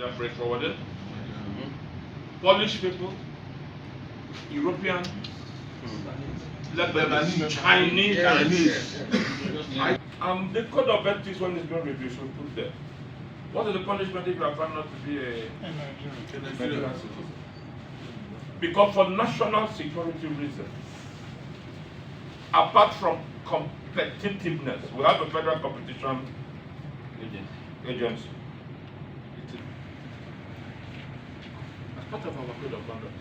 they are freight forwarded. Polish people, European, Lebanese, Chinese. The code of ethics when it's being reviewed should put there. What is the punishment if you are found not to be a Nigerian citizen? Because for national security reasons, apart from competitiveness, we have a federal competition agency. As part of our code of conduct,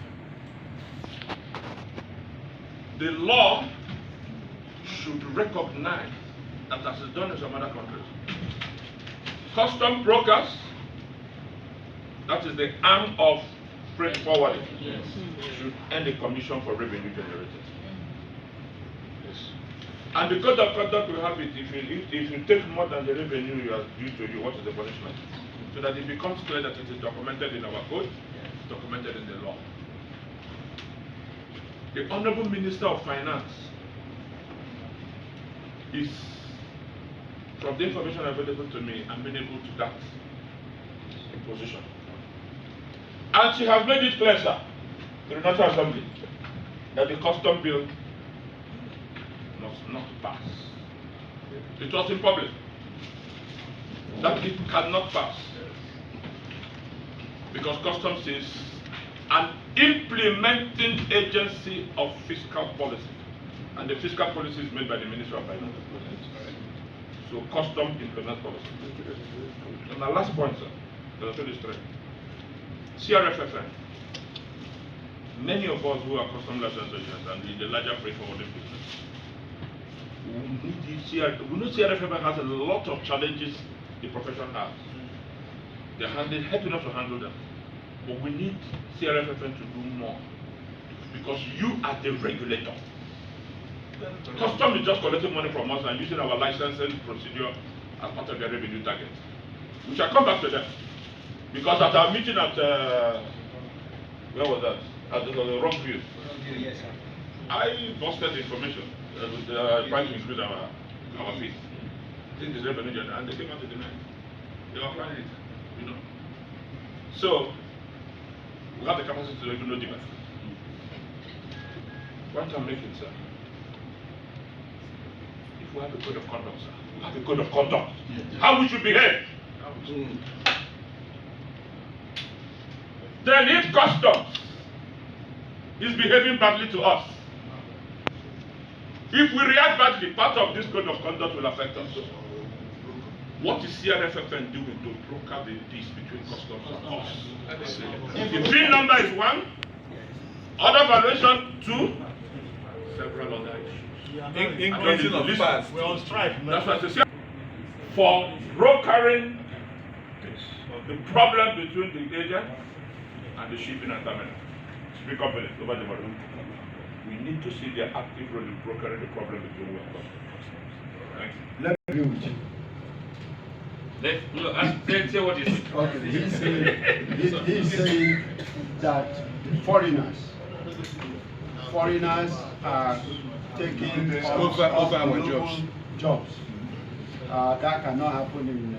the law should recognize that, as is done in some other countries, custom brokers, that is the arm of freight forwarding, should earn a commission for revenue generated. Yes. And the code of conduct will have it, if you take more than the revenue you are due to you, what is the punishment? So that it becomes clear that it is documented in our code, documented in the law. The Honorable Minister of Finance is, from the information available to me, amenable to that position. And she has made it clear, sir, to the National Assembly, that the custom bill must not pass. It was in public that it cannot pass, because customs is an implementing agency of fiscal policy, and the fiscal policy is made by the Ministry of Finance. So custom implements policy. And my last point, sir, that I told you straight. CRFFN. Many of us who are custom license agents and in the larger freight forwarding business, we know CRFFN has a lot of challenges the profession has. They're helping us to handle them. But we need CRFFN to do more, because you are the regulator. Custom is just collecting money from us and using our licensing procedure as part of their revenue target. We shall come back to them. Because at our meeting at, where was that? At the Rockview. Yes, sir. I busted the information trying to increase our fees. I think the revenue agenda, and they came out to deny. They were planning it, you know. So, we have the capacity to even know the matter. What I'm making, sir, if we have a code of conduct, sir, we have a code of conduct. How we should behave. Then if customs is behaving badly to us, if we react badly, part of this code of conduct will affect us. What is CRFFN doing to broker the peace between customs and us? The VIN number is 1, other valuation 2, several other issues. Increasing of fast. We're on strike. That's what I say. For brokering the problem between the agent and the shipping and terminal. Speak up over the volume. We need to see their active role in brokering the problem between we and customers. Thank you. Let me agree with you. Let's say what is it. Okay, he's saying that foreigners are taking over our jobs. That cannot happen in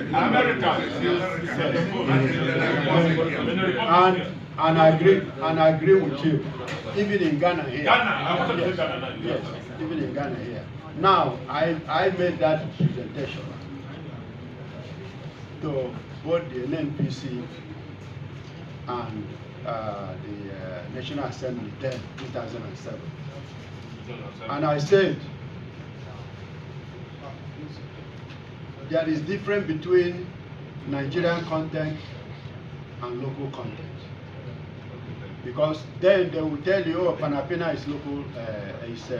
America. And I agree with you. Even in Ghana here. Yes, even in Ghana here. Now I made that presentation to both the NNPC and the National Assembly then 2007. And I said there is difference between Nigerian content and local content. Because then they will tell you, oh, Panapena is local, is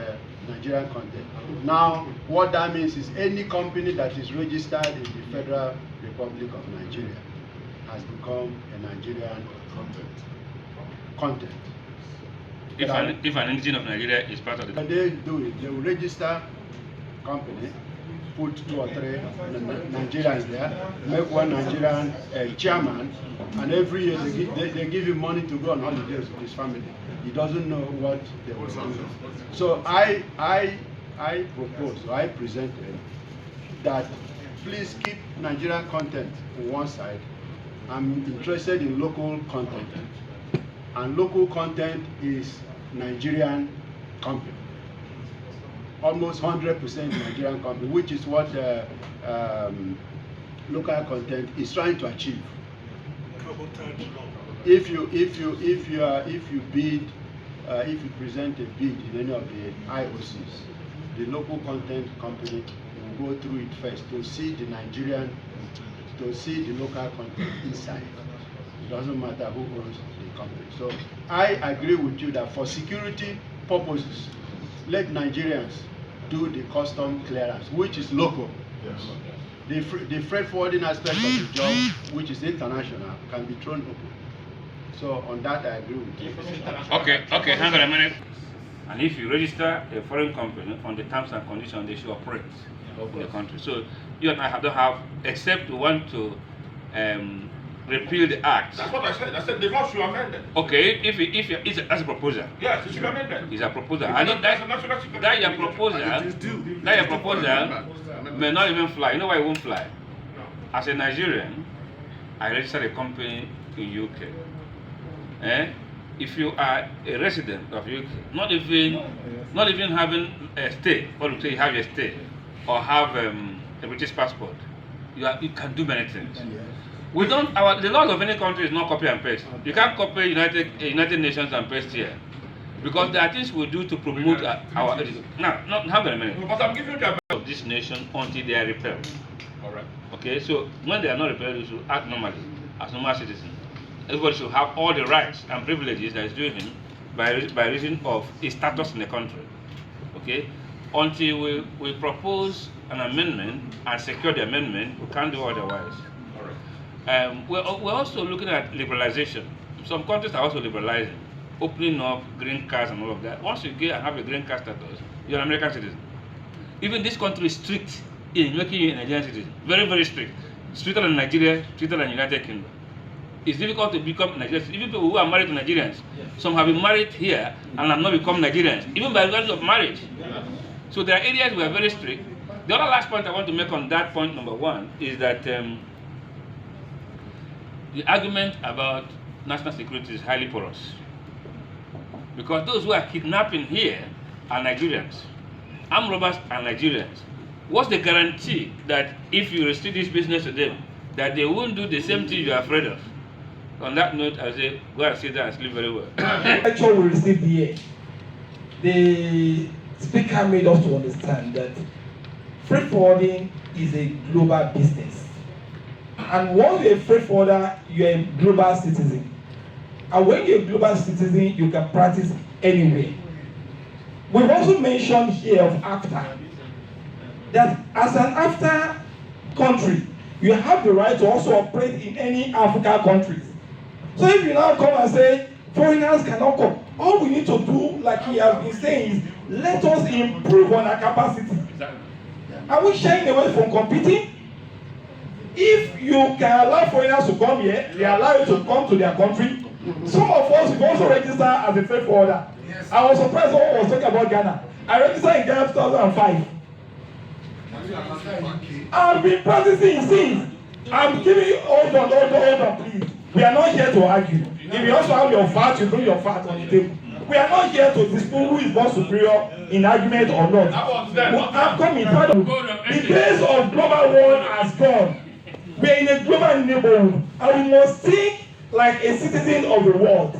Nigerian content. Now, what that means is any company that is registered in the Federal Republic of Nigeria has become a Nigerian content. If an entity of Nigeria is part of the... They do it. They will register company, put 2 or 3 Nigerians there, make one Nigerian chairman, and every year they give him money to go on holidays with his family. He doesn't know what they will do. So I proposed, I presented that please keep Nigerian content on one side. I'm interested in local content. And local content is Nigerian company. Almost 100% Nigerian company, which is what local content is trying to achieve. If you present a bid in any of the IOCs, the local content company will go through it first to see the local content inside. It doesn't matter who owns the company. So I agree with you that for security purposes, let Nigerians do the custom clearance, which is local. Yes. The freight forwarding aspect of the job, which is international, can be thrown open. So on that, I agree with you. Okay, hang on a minute. And if you register a foreign company on the terms and conditions, they should operate in the country. So you and I don't have, except we want to repeal the act. That's what I said. I said the law should amend it. Okay, that's a proposal. Yes, it should amend it. It's a proposal. I know that your proposal may not even fly. You know why it won't fly? As a Nigerian, I registered a company in UK. If you are a resident of UK, not even having a stay, or say you have a stay, or have a British passport, you can do many things. We don't. The laws of any country is not copy and paste. You can't copy United Nations and paste here, because there are things we do to promote our. Now, hang on a minute. But I'm giving you the Of this nation until they are repelled. all right. Okay, so when they are not repelled, you should act normally as normal citizens. Everybody should have all the rights and privileges that is due him by reason of his status in the country. Okay, until we propose an amendment and secure the amendment, we can't do otherwise. We're also looking at liberalization. Some countries are also liberalizing, opening up green cards and all of that. Once you get and have a green card status, you're an American citizen. Even this country is strict in making you a Nigerian citizen. Very, very strict. Stricter than Nigeria, stricter than United Kingdom. It's difficult to become Nigerian. Even people who are married to Nigerians, some have been married here and have not become Nigerians, even by virtue of marriage. So there are areas we are very strict. The other last point I want to make on that point number one is that the argument about national security is highly porous. Because those who are kidnapping here are Nigerians. Armed robbers are Nigerians. What's the guarantee that if you restrict this business to them, that they won't do the same thing you are afraid of? On that note, I say, go and sit down and sleep very well. Lecture we received here, the speaker made us to understand that freight forwarding is a global business. And once you're a freight forwarder, you're a global citizen. And when you're a global citizen, you can practice anywhere. We've also mentioned here of AFTA, that as an AFTA country, you have the right to also operate in any African countries. So if you now come and say, foreigners cannot come, all we need to do, like he has been saying, is let us improve on our capacity. Are we shying away from competing? If you can allow foreigners to come here, they allow you to come to their country. Some of us have also registered as a freight forwarder. Yes. I was surprised when I was talking about Ghana. I registered in Ghana 2005. I've been practicing since. I'm giving you hold on, please. We are not here to argue. If you also have your VAT, you bring your VAT on the table. We are not here to dispute who is more superior in argument or not. I'm coming. The days of global war has gone. We are in a global neighborhood, and we must think like a citizen of the world.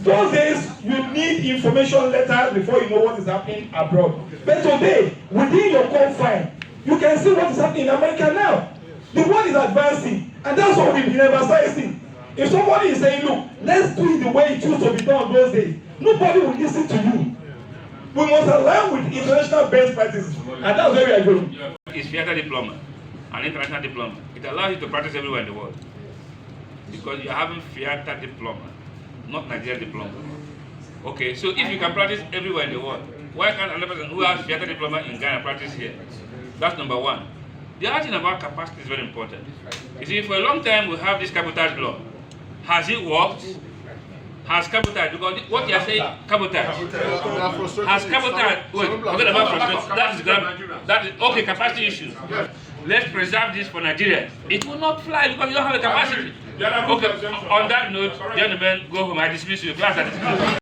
Those days, you need information letters before you know what is happening abroad. But today, within your confine, you can see what is happening in America now. The world is advancing, and that's what we've been emphasizing. If somebody is saying, look, let's do it the way it used to be done those days, nobody will listen to you. We must align with international best practices, and that's where we are going. It's theater diploma, an international diploma. It allows you to practice everywhere in the world. Because you're having theater diploma, not Nigerian diploma. Okay, so if you can practice everywhere in the world, why can't another person who has theater diploma in Ghana practice here? That's number one. The other thing about capacity is very important. You see, for a long time we have this cabotage law. Has it worked? Has cabotage, because what you are saying, cabotage. Has cabotage, wait, forget about frustration. That is okay, capacity issues. let's preserve this for Nigerians. It will not fly because you don't have the capacity. There are rules Okay, and exemptions. on that note, gentlemen, go home. I dismiss you. Class, I dismiss you.